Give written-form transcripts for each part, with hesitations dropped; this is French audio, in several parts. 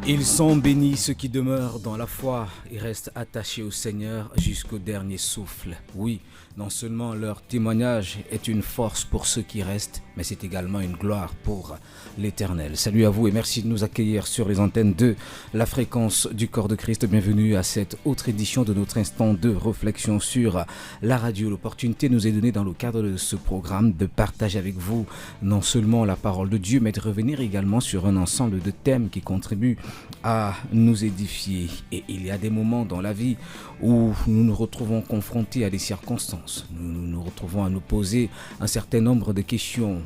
Ils sont bénis ceux qui demeurent dans la foi et restent attachés au Seigneur jusqu'au dernier souffle. Oui, non seulement leur témoignage est une force pour ceux qui restent, mais c'est également une gloire pour l'Éternel. Salut à vous et merci de nous accueillir sur les antennes de la fréquence du corps de Christ. Bienvenue à cette autre édition de notre instant de réflexion sur la radio. L'opportunité nous est donnée dans le cadre de ce programme de partager avec vous non seulement la parole de Dieu, mais de revenir également sur un ensemble de thèmes qui contribuent à nous édifier. Et il y a des moments dans la vie où nous nous retrouvons confrontés à des circonstances. Nous nous retrouvons à nous poser un certain nombre de questions,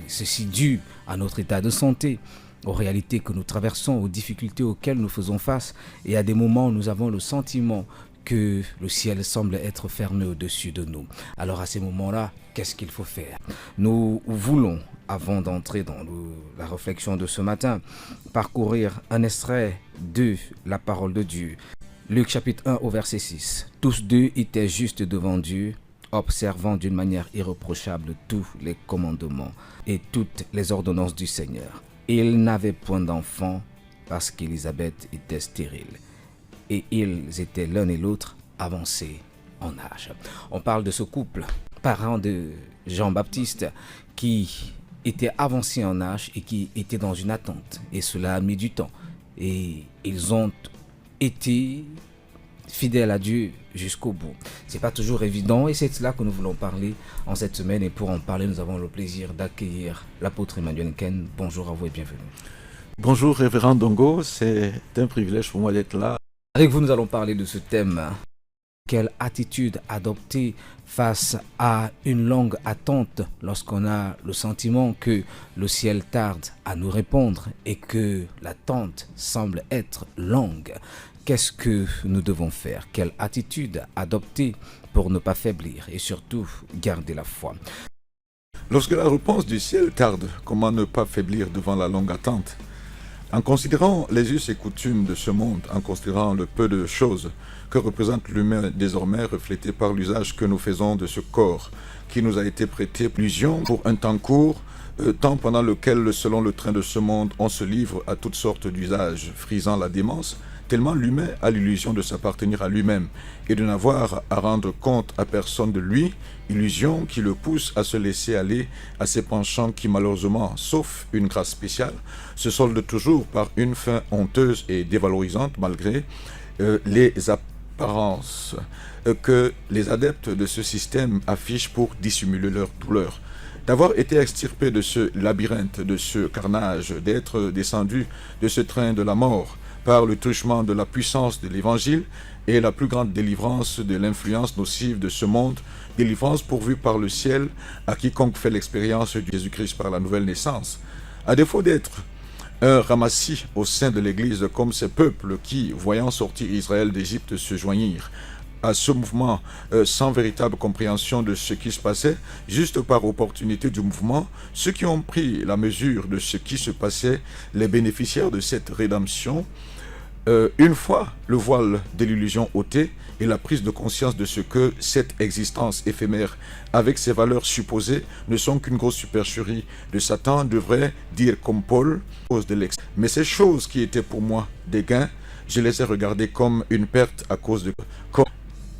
ceci dû à notre état de santé, aux réalités que nous traversons, aux difficultés auxquelles nous faisons face. Et à des moments où nous avons le sentiment que le ciel semble être fermé au-dessus de nous. Alors à ces moments-là, qu'est-ce qu'il faut faire? Nous voulons, avant d'entrer dans la réflexion de ce matin, parcourir un extrait de la parole de Dieu. Luc chapitre 1 au verset 6. Tous deux étaient justes devant Dieu, observant d'une manière irréprochable tous les commandements et toutes les ordonnances du Seigneur. Ils n'avaient point d'enfants parce qu'Élisabeth était stérile. Et ils étaient l'un et l'autre avancés en âge. On parle de ce couple, parents de Jean-Baptiste, qui était avancé en âge et qui était dans une attente. Et cela a mis du temps. Et ils ont été fidèles à Dieu jusqu'au bout. C'est pas toujours évident et c'est de cela que nous voulons parler en cette semaine. Et pour en parler, nous avons le plaisir d'accueillir l'apôtre Emmanuel Ken. Bonjour à vous et bienvenue. Bonjour révérend Dongo, c'est un privilège pour moi d'être là. Avec vous, nous allons parler de ce thème. Quelle attitude adopter face à une longue attente lorsqu'on a le sentiment que le ciel tarde à nous répondre et que l'attente semble être longue? Qu'est-ce que nous devons faire? Quelle attitude adopter pour ne pas faiblir et surtout garder la foi? Lorsque la réponse du ciel tarde, comment ne pas faiblir devant la longue attente? En considérant les us et coutumes de ce monde, en considérant le peu de choses que représente l'humain désormais reflété par l'usage que nous faisons de ce corps qui nous a été prêté illusion pour un temps court, temps pendant lequel, selon le train de ce monde, on se livre à toutes sortes d'usages frisant la démence, tellement l'humain a l'illusion de s'appartenir à lui-même et de n'avoir à rendre compte à personne de lui, illusion qui le pousse à se laisser aller à ses penchants qui malheureusement, sauf une grâce spéciale, se soldent toujours par une fin honteuse et dévalorisante malgré les apparences que les adeptes de ce système affichent pour dissimuler leur douleur. D'avoir été extirpé de ce labyrinthe, de ce carnage, d'être descendu de ce train de la mort, par le truchement de la puissance de l'Évangile et la plus grande délivrance de l'influence nocive de ce monde, délivrance pourvue par le ciel à quiconque fait l'expérience de Jésus-Christ par la nouvelle naissance. À défaut d'être un ramassis au sein de l'Église comme ces peuples qui, voyant sortir Israël d'Égypte, se joignirent à ce mouvement sans véritable compréhension de ce qui se passait, juste par opportunité du mouvement, ceux qui ont pris la mesure de ce qui se passait, les bénéficiaires de cette rédemption, une fois le voile de l'illusion ôté et la prise de conscience de ce que cette existence éphémère, avec ses valeurs supposées, ne sont qu'une grosse supercherie de Satan, devrait dire comme Paul, cause de l'ex. Mais ces choses qui étaient pour moi des gains, je les ai regardées comme une perte à cause de...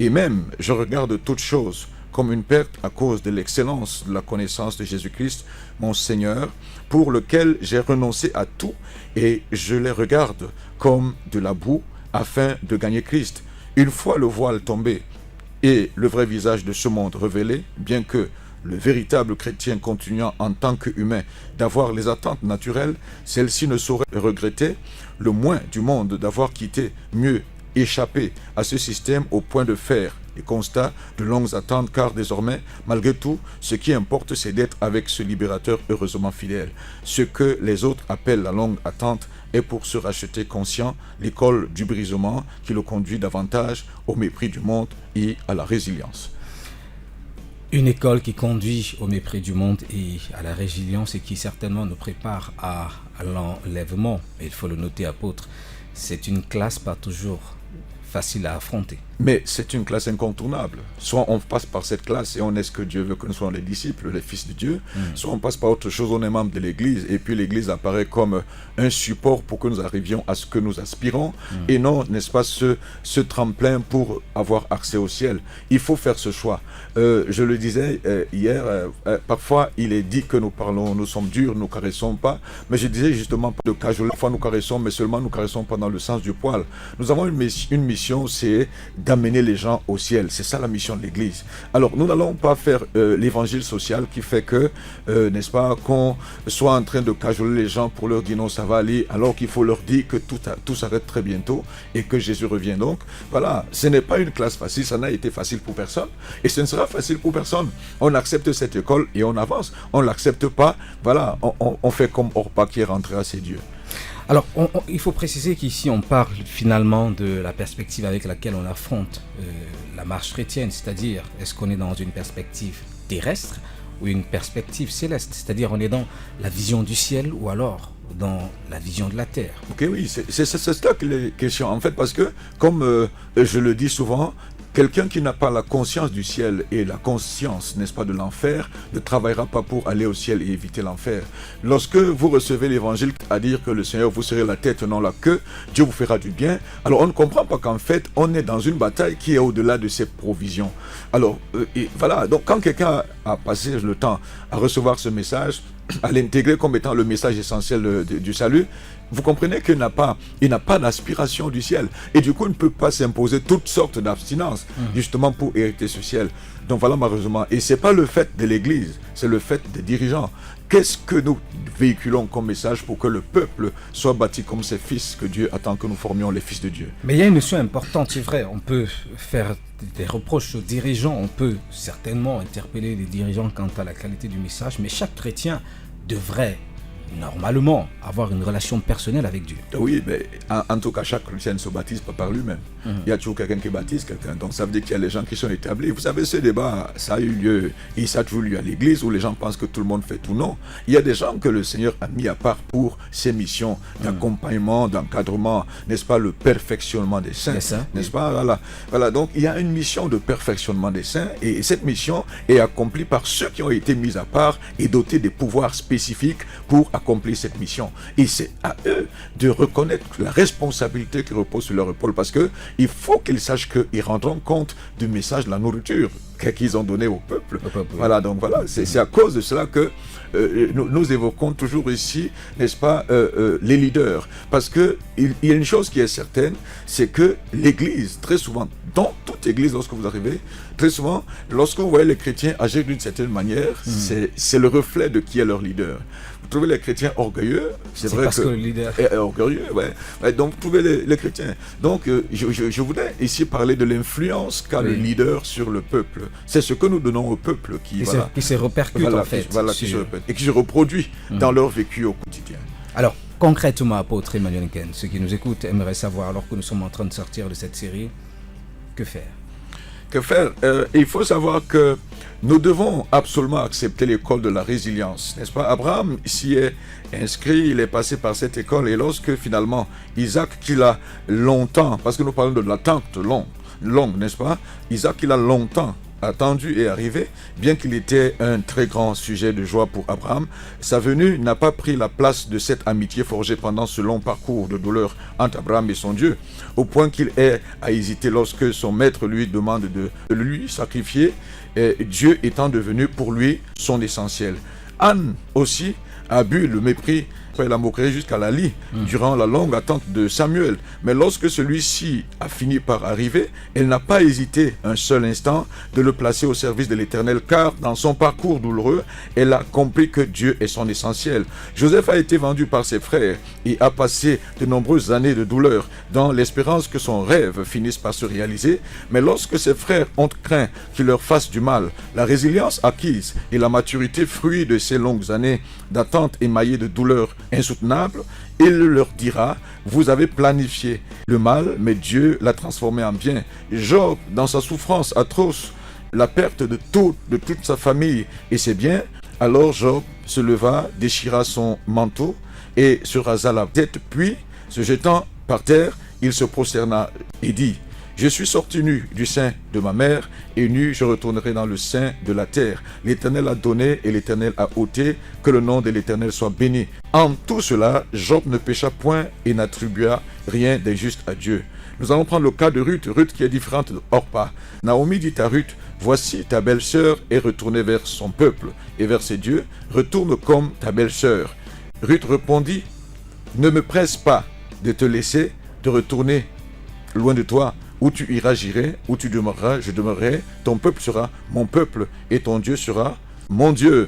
Et même, je regarde toutes choses comme une perte à cause de l'excellence de la connaissance de Jésus-Christ, mon Seigneur, pour lequel j'ai renoncé à tout, et je les regarde comme de la boue afin de gagner Christ. Une fois le voile tombé et le vrai visage de ce monde révélé, bien que le véritable chrétien continuant en tant qu'humain d'avoir les attentes naturelles, celle-ci ne saurait regretter le moins du monde d'avoir quitté mieux échapper à ce système au point de faire les constats de longues attentes, car désormais, malgré tout, ce qui importe, c'est d'être avec ce libérateur heureusement fidèle. Ce que les autres appellent la longue attente est pour se racheter conscient l'école du brisement qui le conduit davantage au mépris du monde et à la résilience. Une école qui conduit au mépris du monde et à la résilience et qui certainement nous prépare à l'enlèvement. Et il faut le noter, apôtre, c'est une classe pas toujours facile à affronter. Mais c'est une classe incontournable. Soit on passe par cette classe et on est ce que Dieu veut que nous soyons les disciples, les fils de Dieu, soit on passe par autre chose, on est membre de l'Église, et puis l'Église apparaît comme un support pour que nous arrivions à ce que nous aspirons, et non, n'est-ce pas, ce tremplin pour avoir accès au ciel. Il faut faire ce choix. Je le disais hier, parfois il est dit que nous parlons, nous sommes durs, nous caressons pas, mais je disais justement pas de cajoler, parfois nous caressons, mais seulement nous caressons pas dans le sens du poil. Nous avons une mission, c'est d'amener les gens au ciel. C'est ça la mission de l'Église. Alors, nous n'allons pas faire l'évangile social qui fait que, n'est-ce pas, qu'on soit en train de cajoler les gens pour leur dire non, ça va aller, alors qu'il faut leur dire que tout s'arrête très bientôt et que Jésus revient. Donc, voilà, ce n'est pas une classe facile, ça n'a été facile pour personne et ce ne sera facile pour personne. On accepte cette école et on avance. On ne l'accepte pas, voilà, on fait comme Orpa qui est rentré à ses dieux. Alors, il faut préciser qu'ici, on parle finalement de la perspective avec laquelle on affronte la marche chrétienne, c'est-à-dire, est-ce qu'on est dans une perspective terrestre ou une perspective céleste, c'est-à-dire on est dans la vision du ciel ou alors dans la vision de la terre. Ok, oui, c'est ça que les questions, en fait, parce que, comme je le dis souvent, quelqu'un qui n'a pas la conscience du ciel et la conscience, n'est-ce pas, de l'enfer, ne travaillera pas pour aller au ciel et éviter l'enfer. Lorsque vous recevez l'évangile à dire que le Seigneur vous serez la tête, non la queue, Dieu vous fera du bien, alors on ne comprend pas qu'en fait, on est dans une bataille qui est au-delà de ses provisions. Alors, voilà, donc quand quelqu'un a passé le temps à recevoir ce message, à l'intégrer comme étant le message essentiel du salut, vous comprenez qu'il n'a pas d'aspiration du ciel. Et du coup, il ne peut pas s'imposer toutes sortes d'abstinences, justement pour hériter ce ciel. Donc voilà, malheureusement. Et ce n'est pas le fait de l'Église, c'est le fait des dirigeants. Qu'est-ce que nous véhiculons comme message pour que le peuple soit bâti comme ses fils, que Dieu attend que nous formions les fils de Dieu? Mais il y a une notion importante, c'est vrai, on peut faire des reproches aux dirigeants, on peut certainement interpeller les dirigeants quant à la qualité du message, mais chaque chrétien devrait normalement avoir une relation personnelle avec Dieu. Oui, mais en tout cas, chaque chrétien ne se baptise pas par lui-même. Il y a toujours quelqu'un qui baptise quelqu'un. Donc ça veut dire qu'il y a les gens qui sont établis. Vous savez, ce débat, ça a eu lieu, et ça a toujours lieu à l'église, où les gens pensent que tout le monde fait tout. Non. Il y a des gens que le Seigneur a mis à part pour ses missions d'accompagnement, d'encadrement, n'est-ce pas, le perfectionnement des saints. N'est-ce pas? Voilà. Donc il y a une mission de perfectionnement des saints, et cette mission est accomplie par ceux qui ont été mis à part et dotés des pouvoirs spécifiques pour accomplir cette mission. Et c'est à eux de reconnaître la responsabilité qui repose sur leur épaule, parce que il faut qu'ils sachent qu'ils rendront compte du message de la nourriture qu'ils ont donné au peuple. Voilà, donc voilà, c'est à cause de cela que nous évoquons toujours ici, n'est-ce pas, les leaders. Parce que il y a une chose qui est certaine, c'est que l'Église, très souvent, dans toute Église, lorsque vous arrivez, très souvent, lorsque vous voyez les chrétiens agir d'une certaine manière, c'est le reflet de qui est leur leader. Vous trouvez les chrétiens orgueilleux, c'est vrai parce que le leader est orgueilleux, ouais. Donc vous trouvez les chrétiens. Donc je voudrais ici parler de l'influence qu'a le leader sur le peuple. C'est ce que nous donnons au peuple qui se répercute en fait. Qui se répète et qui se reproduit dans leur vécu au quotidien. Alors, concrètement, apôtre Emmanuel Nken, ceux qui nous écoutent aimeraient savoir, alors que nous sommes en train de sortir de cette série, que faire? Que faire? Il faut savoir que nous devons absolument accepter l'école de la résilience, n'est-ce pas? Abraham s'y est inscrit, il est passé par cette école, et lorsque finalement Isaac, qu'il a longtemps, parce que nous parlons de l'attente longue, n'est-ce pas? Isaac, il a longtemps attendu et arrivé, bien qu'il était un très grand sujet de joie pour Abraham, sa venue n'a pas pris la place de cette amitié forgée pendant ce long parcours de douleur entre Abraham et son Dieu, au point qu'il ait à hésiter lorsque son maître lui demande de lui sacrifier, Dieu étant devenu pour lui son essentiel. Anne aussi a bu le mépris et la moquerie jusqu'à la lie durant la longue attente de Samuel. Mais lorsque celui-ci a fini par arriver, elle n'a pas hésité un seul instant de le placer au service de l'Éternel, car dans son parcours douloureux, elle a compris que Dieu est son essentiel. Joseph a été vendu par ses frères et a passé de nombreuses années de douleur dans l'espérance que son rêve finisse par se réaliser. Mais lorsque ses frères ont craint qu'il leur fasse du mal, la résilience acquise et la maturité, fruit de ces longues années d'attente émaillées de douleurs insoutenable, il leur dira: vous avez planifié le mal, mais Dieu l'a transformé en bien. Job, dans sa souffrance atroce, la perte de toute sa famille et ses biens, alors Job se leva, déchira son manteau et se rasa la tête, puis, se jetant par terre, il se prosterna et dit: Je suis sorti nu du sein de ma mère, et nu je retournerai dans le sein de la terre. L'Éternel a donné et l'Éternel a ôté, que le nom de l'Éternel soit béni. En tout cela, Job ne pécha point et n'attribua rien d'injuste à Dieu. Nous allons prendre le cas de Ruth, Ruth qui est différente de Orpa. Naomi dit à Ruth, voici ta belle-sœur est retournée vers son peuple et vers ses dieux, retourne comme ta belle-sœur. Ruth répondit, ne me presse pas de te laisser te retourner loin de toi. Où tu iras, j'irai, où tu demeureras, je demeurerai. Ton peuple sera mon peuple et ton Dieu sera mon Dieu.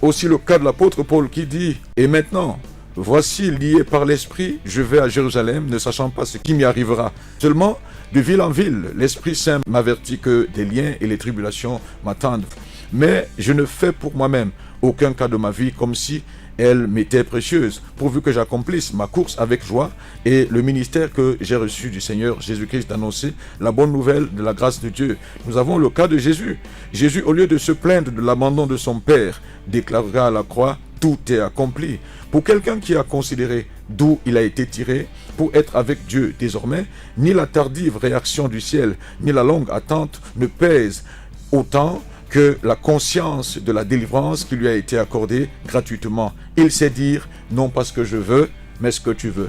Aussi le cas de l'apôtre Paul qui dit, et maintenant, voici lié par l'Esprit, je vais à Jérusalem, ne sachant pas ce qui m'y arrivera. Seulement, de ville en ville, l'Esprit Saint m'avertit que des liens et les tribulations m'attendent. Mais je ne fais pour moi-même aucun cas de ma vie comme si elle m'était précieuse, pourvu que j'accomplisse ma course avec joie et le ministère que j'ai reçu du Seigneur Jésus-Christ d'annoncer la bonne nouvelle de la grâce de Dieu. Nous avons le cas de Jésus. Jésus, au lieu de se plaindre de l'abandon de son Père, déclarera à la croix, tout est accompli. Pour quelqu'un qui a considéré d'où il a été tiré pour être avec Dieu désormais, ni la tardive réaction du ciel, ni la longue attente ne pèsent autant que la conscience de la délivrance qui lui a été accordée gratuitement. Il sait dire, non pas ce que je veux, mais ce que tu veux.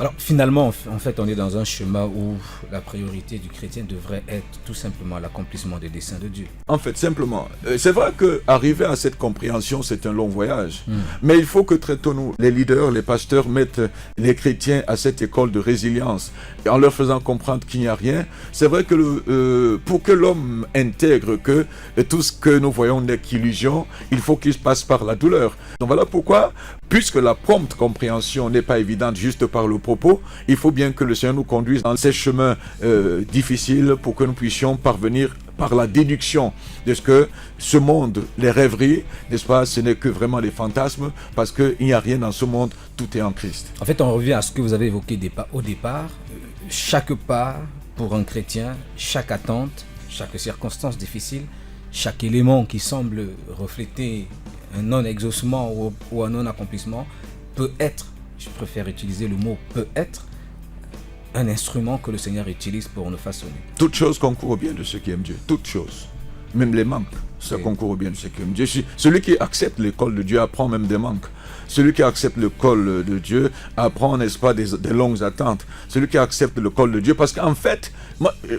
Alors finalement, en fait, on est dans un schéma où la priorité du chrétien devrait être tout simplement l'accomplissement des desseins de Dieu. En fait, simplement, c'est vrai qu'arriver à cette compréhension, c'est un long voyage. Mais il faut que très tôt, nous, les leaders, les pasteurs, mettent les chrétiens à cette école de résilience, en leur faisant comprendre qu'il n'y a rien. C'est vrai que pour que l'homme intègre que tout ce que nous voyons n'est qu'illusion, il faut qu'il passe par la douleur. Donc voilà pourquoi, puisque la prompte compréhension n'est pas évidente juste par le propos, il faut bien que le Seigneur nous conduise dans ces chemins difficiles pour que nous puissions parvenir par la déduction de ce que ce monde, les rêveries, n'est-ce pas, ce n'est que vraiment des fantasmes, parce qu'il n'y a rien dans ce monde, tout est en Christ. En fait, on revient à ce que vous avez évoqué au départ. Chaque pas pour un chrétien, chaque attente, chaque circonstance difficile, chaque élément qui semble refléter un non-exaucement ou un non-accomplissement peut être, je préfère utiliser le mot peut être, un instrument que le Seigneur utilise pour nous façonner. Toute chose concourt au bien de ceux qui aiment Dieu. Toute chose. Même les manques, ça concourt au bien de ceux qui aiment Dieu. Celui qui accepte l'école de Dieu apprend même des manques. Celui qui accepte l'école de Dieu apprend, n'est-ce pas, des longues attentes. Celui qui accepte l'école de Dieu, parce qu'en fait,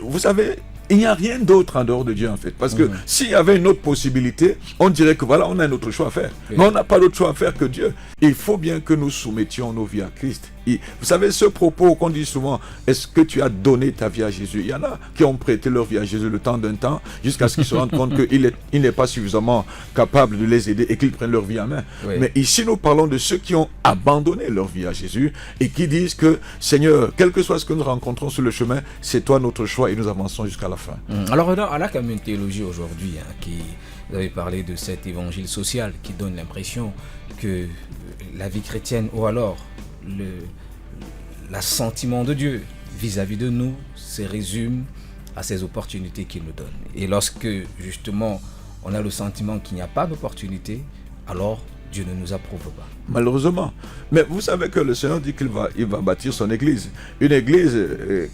vous savez, il n'y a rien d'autre en dehors de Dieu en fait. Parce que s'il y avait une autre possibilité, on dirait que voilà, on a un autre choix à faire. Mais on n'a pas d'autre choix à faire que Dieu. Il faut bien que nous soumettions nos vies à Christ. Vous savez, ce propos qu'on dit souvent, est-ce que tu as donné ta vie à Jésus? Il y en a qui ont prêté leur vie à Jésus le temps d'un temps, jusqu'à ce qu'ils se rendent compte qu'il n'est pas suffisamment capable de les aider et qu'ils prennent leur vie en main. Oui. Mais ici, nous parlons de ceux qui ont abandonné leur vie à Jésus et qui disent que, Seigneur, quel que soit ce que nous rencontrons sur le chemin, c'est toi notre choix et nous avançons jusqu'à la fin. Alors, on a quand même une théologie aujourd'hui vous avez parlé de cet évangile social qui donne l'impression que la vie chrétienne, ou alors l'assentiment de Dieu vis-à-vis de nous, se résume à ces opportunités qu'il nous donne. Et lorsque, justement, on a le sentiment qu'il n'y a pas d'opportunité, alors Dieu ne nous approuve pas. Malheureusement. Mais vous savez que le Seigneur dit qu'il va bâtir son église. Une église,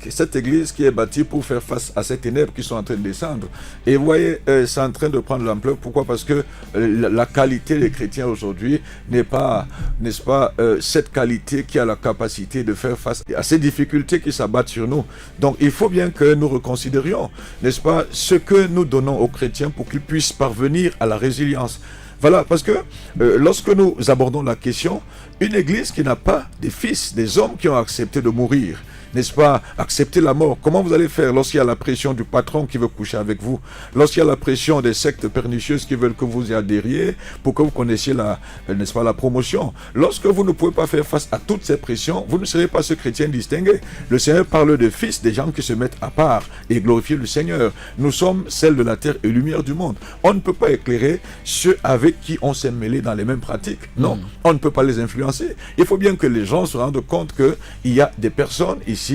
cette église qui est bâtie pour faire face à ces ténèbres qui sont en train de descendre. Et vous voyez, c'est en train de prendre l'ampleur. Pourquoi? Parce que la qualité des chrétiens aujourd'hui n'est pas, n'est-ce pas, cette qualité qui a la capacité de faire face à ces difficultés qui s'abattent sur nous. Donc il faut bien que nous reconsidérions, n'est-ce pas, ce que nous donnons aux chrétiens pour qu'ils puissent parvenir à la résilience. Voilà, parce que lorsque nous abordons la question, une église qui n'a pas des fils, des hommes qui ont accepté de mourir, n'est-ce pas, accepter la mort, comment vous allez faire lorsqu'il y a la pression du patron qui veut coucher avec vous, lorsqu'il y a la pression des sectes pernicieuses qui veulent que vous y adhériez pour que vous connaissiez n'est-ce pas, la promotion. Lorsque vous ne pouvez pas faire face à toutes ces pressions, vous ne serez pas ce chrétien distingué. Le Seigneur parle de fils, des gens qui se mettent à part et glorifient le Seigneur. Nous sommes celles de la terre et lumière du monde. On ne peut pas éclairer ceux avec qui on s'est mêlé dans les mêmes pratiques. Non, on ne peut pas les influencer. Il faut bien que les gens se rendent compte qu'il y a des personnes ici,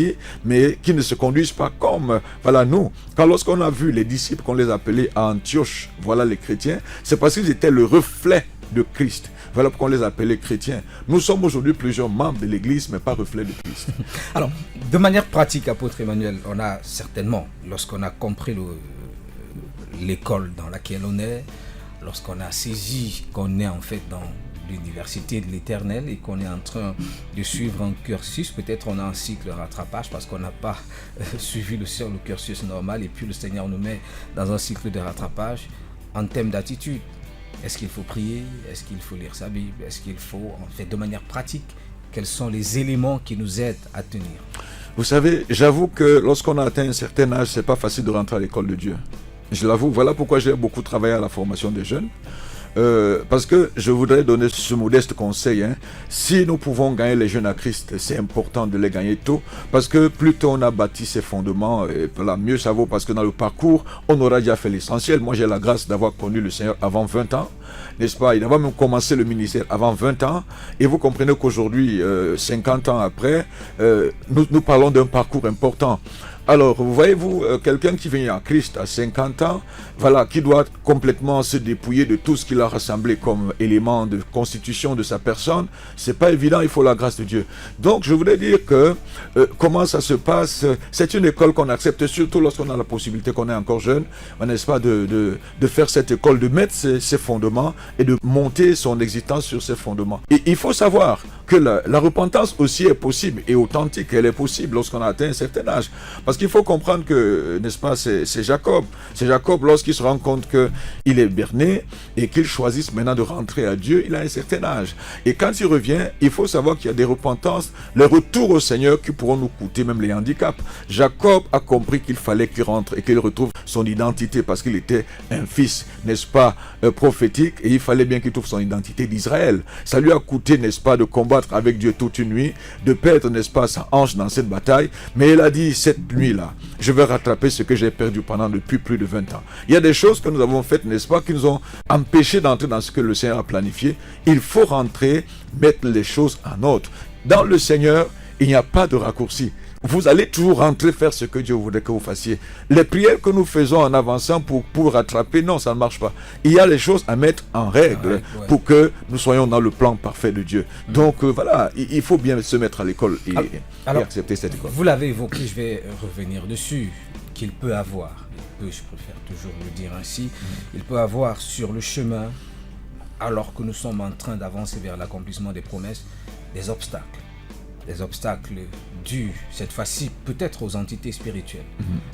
mais qui ne se conduisent pas comme, voilà, nous. Quand lorsqu'on a vu les disciples qu'on les appelait à Antioche, voilà les chrétiens, c'est parce qu'ils étaient le reflet de Christ. Voilà pourquoi on les appelait chrétiens. Nous sommes aujourd'hui plusieurs membres de l'Église, mais pas reflet de Christ. Alors, de manière pratique, apôtre Emmanuel, on a certainement, lorsqu'on a compris l'école dans laquelle on est, lorsqu'on a saisi qu'on est en fait dans l'université de l'Éternel et qu'on est en train de suivre un cursus, peut-être on a un cycle de rattrapage parce qu'on n'a pas suivi le cursus normal, et puis le Seigneur nous met dans un cycle de rattrapage en termes d'attitude. Est-ce qu'il faut prier? Est-ce qu'il faut lire sa Bible? Est-ce qu'il faut, en fait, de manière pratique, quels sont les éléments qui nous aident à tenir? Vous savez, j'avoue que lorsqu'on a atteint un certain âge, c'est pas facile de rentrer à l'école de Dieu. Je l'avoue, voilà pourquoi j'ai beaucoup travaillé à la formation des jeunes. Parce que je voudrais donner ce modeste conseil. Si nous pouvons gagner les jeunes à Christ, c'est important de les gagner tôt. Parce que plus tôt on a bâti ses fondements, mieux ça vaut. Parce que dans le parcours, on aura déjà fait l'essentiel. Moi, j'ai la grâce d'avoir connu le Seigneur avant 20 ans. N'est-ce pas? Il a même commencé le ministère avant 20 ans. Et vous comprenez qu'aujourd'hui, 50 ans après, nous parlons d'un parcours important. Alors, voyez-vous, quelqu'un qui vient à Christ à 50 ans, voilà, qui doit complètement se dépouiller de tout ce qu'il a rassemblé comme élément de constitution de sa personne, c'est pas évident, il faut la grâce de Dieu. Donc, je voudrais dire que comment ça se passe, c'est une école qu'on accepte, surtout lorsqu'on a la possibilité, qu'on est encore jeune, n'est-ce pas, de faire cette école, de mettre ses fondements et de monter son existence sur ses fondements. Et il faut savoir que la repentance aussi est possible et authentique, elle est possible lorsqu'on a atteint un certain âge. Parce qu'il faut comprendre que, n'est-ce pas, c'est Jacob. C'est Jacob, lorsqu'il se rend compte qu'il est berné et qu'il choisisse maintenant de rentrer à Dieu, il a un certain âge. Et quand il revient, il faut savoir qu'il y a des repentances, les retours au Seigneur qui pourront nous coûter même les handicaps. Jacob a compris qu'il fallait qu'il rentre et qu'il retrouve son identité parce qu'il était un fils, n'est-ce pas, prophétique, et il fallait bien qu'il trouve son identité d'Israël. Ça lui a coûté, n'est-ce pas, de combattre avec Dieu toute une nuit, de perdre, n'est-ce pas, sa hanche dans cette bataille, mais il a dit, cette nuit-là, je vais rattraper ce que j'ai perdu depuis plus de 20 ans. Il y a des choses que nous avons faites, n'est-ce pas, qui nous ont empêchés d'entrer dans ce que le Seigneur a planifié. Il faut rentrer, mettre les choses en ordre. Dans le Seigneur, il n'y a pas de raccourci. Vous allez toujours rentrer faire ce que Dieu voudrait que vous fassiez. Les prières que nous faisons en avançant pour rattraper, non, ça ne marche pas. Il y a les choses à mettre en règle pour que nous soyons dans le plan parfait de Dieu. Donc voilà, il faut bien se mettre à l'école et accepter cette école. Vous l'avez évoqué, je vais revenir dessus, qu'il peut avoir, je préfère toujours le dire ainsi, il peut avoir sur le chemin, alors que nous sommes en train d'avancer vers l'accomplissement des promesses, des obstacles. Des obstacles dus, cette fois-ci, peut-être aux entités spirituelles.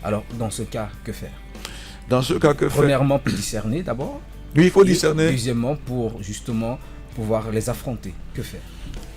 Alors, dans ce cas, que faire? Dans ce cas, que faire? Premièrement, pour discerner d'abord. Oui, il faut discerner. Deuxièmement, pour justement pouvoir les affronter. Que faire?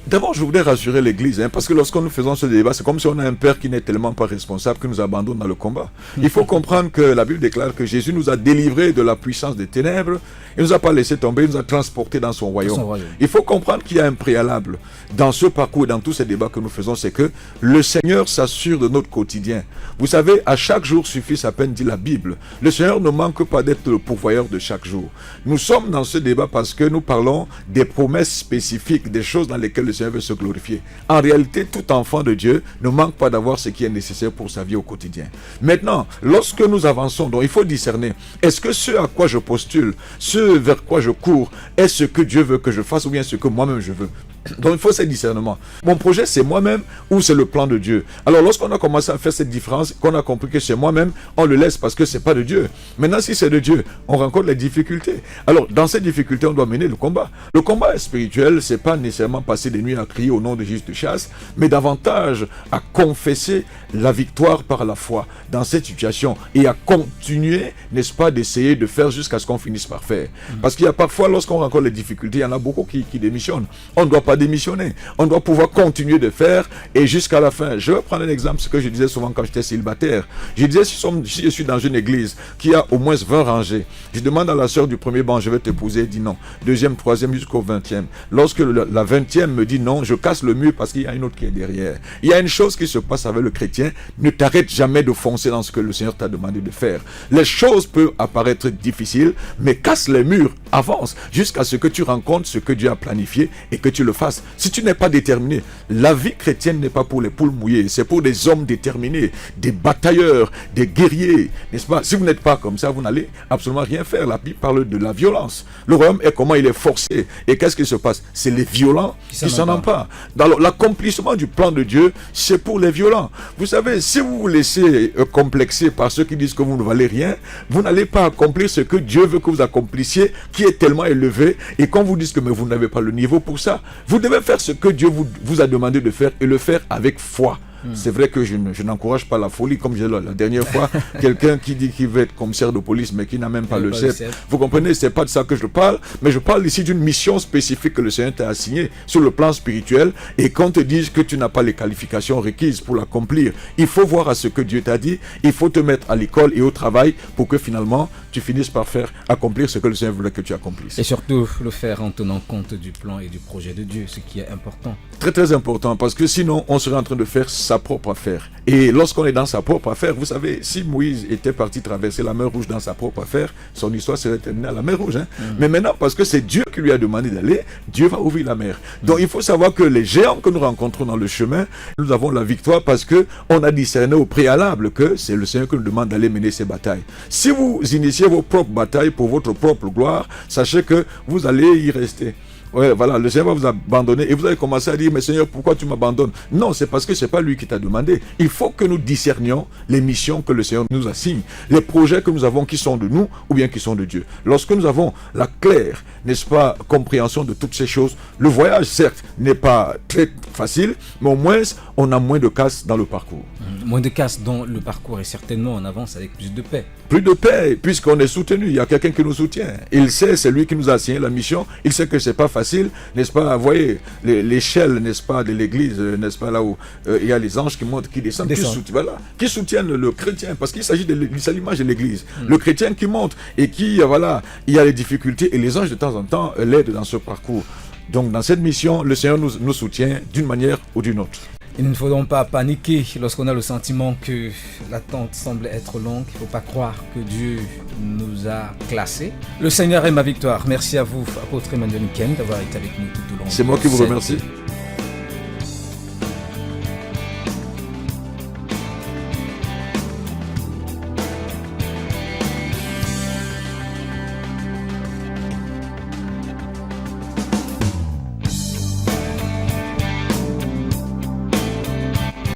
D'abord, je voudrais rassurer l'Église, parce que lorsque nous faisons ce débat, c'est comme si on a un père qui n'est tellement pas responsable qu'il nous abandonne dans le combat. Il faut comprendre que la Bible déclare que Jésus nous a délivrés de la puissance des ténèbres, il ne nous a pas laissé tomber, il nous a transportés dans son royaume. Il faut comprendre qu'il y a un préalable dans ce parcours et dans tous ces débats que nous faisons, c'est que le Seigneur s'assure de notre quotidien. Vous savez, à chaque jour suffit sa peine, dit la Bible. Le Seigneur ne manque pas d'être le pourvoyeur de chaque jour. Nous sommes dans ce débat parce que nous parlons des promesses spécifiques, des choses dans lesquelles le Seigneur veut se glorifier. En réalité, tout enfant de Dieu ne manque pas d'avoir ce qui est nécessaire pour sa vie au quotidien. Maintenant, lorsque nous avançons, donc il faut discerner, est-ce que ce à quoi je postule, ce vers quoi je cours, est ce que Dieu veut que je fasse ou bien ce que moi-même je veux? Donc il faut ce discernement. Mon projet c'est moi-même ou c'est le plan de Dieu? Alors lorsqu'on a commencé à faire cette différence, qu'on a compris que c'est moi-même, on le laisse parce que c'est pas de Dieu. Maintenant si c'est de Dieu, on rencontre les difficultés. Alors dans ces difficultés, on doit mener le combat. Le combat spirituel, c'est pas nécessairement passer des nuits à crier au nom de Jésus de chasse, mais davantage à confesser la victoire par la foi dans cette situation et à continuer, n'est-ce pas, d'essayer de faire jusqu'à ce qu'on finisse par faire. Parce qu'il y a parfois, lorsqu'on rencontre les difficultés, il y en a beaucoup qui démissionnent. On ne doit pas démissionner. On doit pouvoir continuer de faire et jusqu'à la fin. Je vais prendre un exemple, ce que je disais souvent quand j'étais célibataire. Je disais, si je suis dans une église qui a au moins 20 rangées, je demande à la sœur du premier banc, je vais t'épouser, elle dit non. Deuxième, troisième, jusqu'au 20e. Lorsque la 20e me dit non, je casse le mur parce qu'il y a une autre qui est derrière. Il y a une chose qui se passe avec le chrétien, ne t'arrête jamais de foncer dans ce que le Seigneur t'a demandé de faire. Les choses peuvent apparaître difficiles, mais casse les murs, avance, jusqu'à ce que tu rencontres ce que Dieu a planifié et que tu le fasse. Si tu n'es pas déterminé, la vie chrétienne n'est pas pour les poules mouillées, c'est pour des hommes déterminés, des batailleurs, des guerriers, n'est-ce pas? Si vous n'êtes pas comme ça, vous n'allez absolument rien faire. La Bible parle de la violence. Le royaume est comment il est forcé. Et qu'est-ce qui se passe? C'est les violents qui s'en emparent. Alors, l'accomplissement du plan de Dieu, c'est pour les violents. Vous savez, si vous vous laissez complexer par ceux qui disent que vous ne valez rien, vous n'allez pas accomplir ce que Dieu veut que vous accomplissiez, qui est tellement élevé. Et quand vous dites que mais vous n'avez pas le niveau pour ça, vous devez faire ce que Dieu vous a demandé de faire et le faire avec foi. C'est vrai que je n'encourage pas la folie, comme j'ai la dernière fois, quelqu'un qui dit qu'il veut être commissaire de police, mais qui n'a même pas le CEP. Vous comprenez, c'est pas de ça que je parle, mais je parle ici d'une mission spécifique que le Seigneur t'a assignée sur le plan spirituel, et qu'on te dise que tu n'as pas les qualifications requises pour l'accomplir. Il faut voir à ce que Dieu t'a dit, il faut te mettre à l'école et au travail pour que finalement, tu finisses par accomplir ce que le Seigneur voulait que tu accomplisses. Et surtout, le faire en tenant compte du plan et du projet de Dieu, ce qui est important. Très très important, parce que sinon, on serait en train de faire sa propre affaire. Et lorsqu'on est dans sa propre affaire, vous savez, si Moïse était parti traverser la mer Rouge dans sa propre affaire, son histoire serait terminée à la mer Rouge. Mais maintenant, parce que c'est Dieu qui lui a demandé d'aller, Dieu va ouvrir la mer. Donc il faut savoir que les géants que nous rencontrons dans le chemin, nous avons la victoire parce que on a discerné au préalable que c'est le Seigneur qui nous demande d'aller mener ces batailles. Si vous initiez vos propres batailles pour votre propre gloire, sachez que vous allez y rester. Ouais, voilà, le Seigneur va vous abandonner et vous allez commencer à dire, mais Seigneur, pourquoi tu m'abandonnes? Non, c'est parce que c'est pas lui qui t'a demandé. Il faut que nous discernions les missions que le Seigneur nous assigne, les projets que nous avons qui sont de nous ou bien qui sont de Dieu. Lorsque nous avons la claire, n'est-ce pas, compréhension de toutes ces choses, le voyage, certes, n'est pas très facile, mais au moins, on a moins de casse dans le parcours. Moins de casse dans le parcours et certainement on avance avec plus de paix. Plus de paix, puisqu'on est soutenu. Il y a quelqu'un qui nous soutient. Il sait, c'est lui qui nous a assigné la mission. Il sait que c'est pas facile, n'est-ce pas? Vous voyez, l'échelle, n'est-ce pas, de l'église, n'est-ce pas, là où il y a les anges qui montent, qui descendent, qui soutiennent le chrétien, parce qu'il s'agit de l'image de l'église. Le chrétien qui monte et qui, voilà, il y a les difficultés et les anges de temps en temps l'aident dans ce parcours. Donc, dans cette mission, le Seigneur nous soutient d'une manière ou d'une autre. Il ne faut donc pas paniquer lorsqu'on a le sentiment que l'attente semble être longue. Il ne faut pas croire que Dieu nous a classés. Le Seigneur est ma victoire. Merci à vous, apôtre Emmanuel Nkem, d'avoir été avec nous tout au long. C'est moi qui vous remercie.